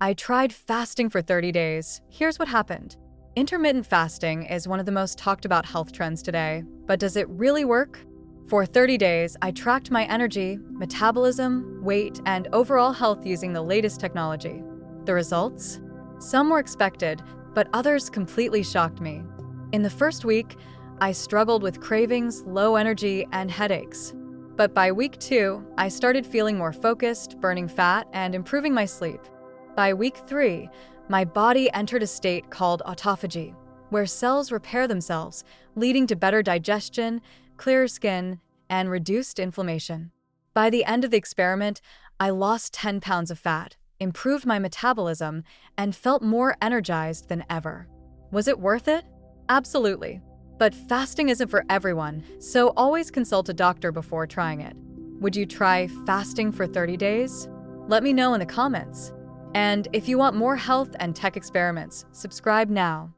I tried fasting for 30 days. Here's what happened. Intermittent fasting is one of the most talked about health trends today, but does it really work? For 30 days, I tracked my energy, metabolism, weight, and overall health using the latest technology. The results? Some were expected, but others completely shocked me. In the first week, I struggled with cravings, low energy, and headaches. But by week 2, I started feeling more focused, burning fat, and improving my sleep. By week 3, my body entered a state called autophagy, where cells repair themselves, leading to better digestion, clearer skin, and reduced inflammation. By the end of the experiment, I lost 10 pounds of fat, improved my metabolism, and felt more energized than ever. Was it worth it? Absolutely. But fasting isn't for everyone, so always consult a doctor before trying it. Would you try fasting for 30 days? Let me know in the comments. And if you want more health and tech experiments, subscribe now.